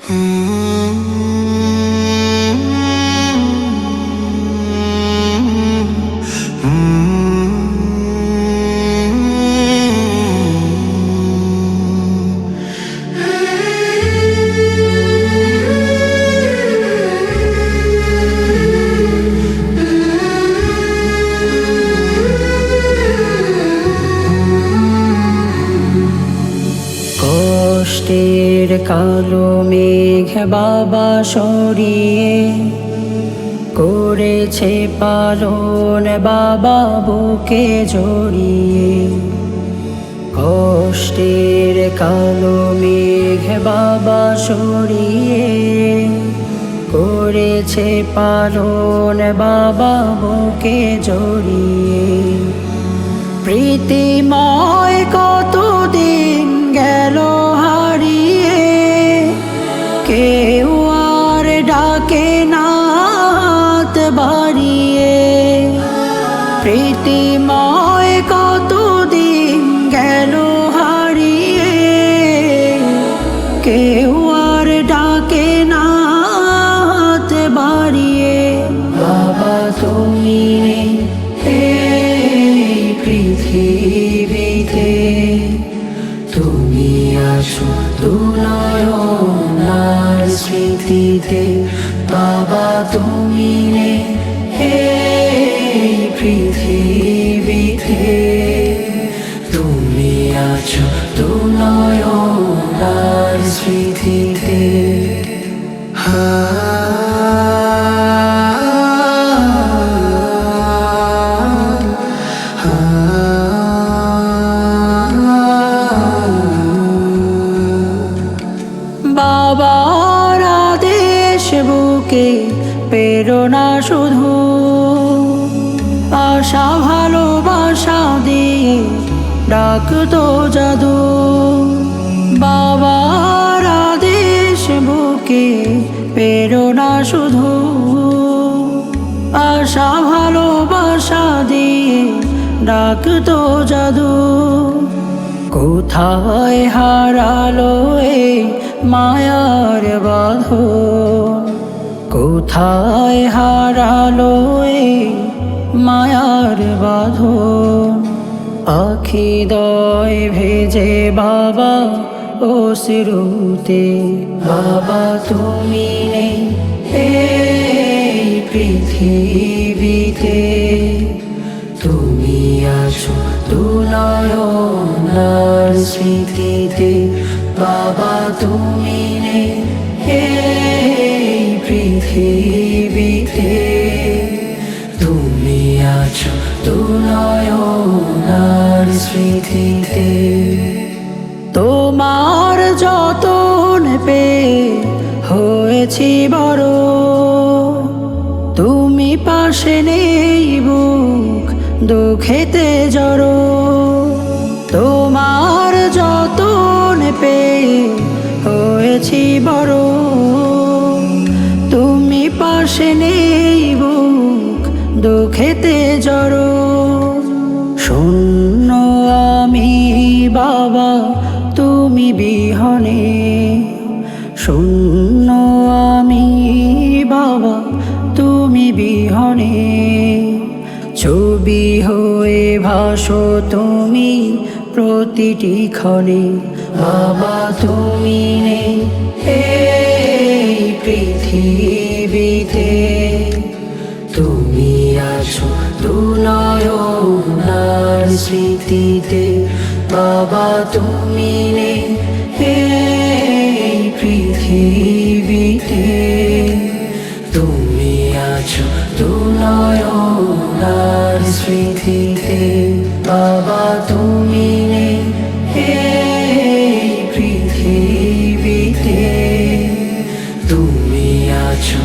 কষ্টের কালো মেঘ বাবা সরিয়ে করেছে পালন বাবা বুকে জড়িয়ে। কষ্টের কালো মেঘ বাবা সরিয়ে করেছে পালন বাবা বুকে জড়িয়ে। প্রীতিময় কতদিন গেল হারিয়ে, কেউ আর ডাকে না হাত বাড়িয়ে। প্রীতিময় কতদিন গেল হারিয়ে, কেউ আর ডাকে না হাত বাড়িয়ে। বাবা তুমি পৃথিবীতে, তুমি আছো দুনয়নার স্মৃতিতে। বাবা তুমি এই পৃথিবীতে, তুমি আছো দুনয়নার স্মৃতিতে। বাবার আদেশ বুকে প্রেরণা শুধু, আশা ভালোবাসা দিয়ে ডাকতো জাদু। বাবার আদেশ বুকে প্রেরণা শুধু, আশা ভালোবাসা দিয়ে ডাকতো জাদু। কোথায় হারালো এই মায়ার বাঁধন, কোথায় হারালো এই মায়ার বাঁধন। আখি দয় ভেজে বাবা অশ্রুতে, বাবা তুমি নেই এই পৃথিবীতে। তুমি আছো দুনয়নার স্মৃতিতে। বাবা তুমি নেই এই পৃথিবীতে, তুমি আছো দুনয়নার স্মৃতিতে। তোমার যতন পেয়ে হয়েছি বড়, তুমি পাশে নেই বুক দুঃখেতে জড়ো। তোমার যতন পেয়ে হয়েছি বড়, তুমি পাশে নেই বুক দুঃখেতে জড়ো। শূন্য আমি বাবা তুমি বিহনে, শূন্য আমি বাবা তুমি বিহনে। ছবি হয়ে ভাসো তুমি প্রতিটি ক্ষণে। বাবা তুমি নেই এই পৃথিবীতে, তুমি আছো দুনয়নার স্মৃতিতে। বাবা তুমি নেই এই পৃথিবীতে, তুমি আছো দুনয়নার স্মৃতিতে। বাবা তুমি নেই এই পৃথিবীতে, তুমি আছো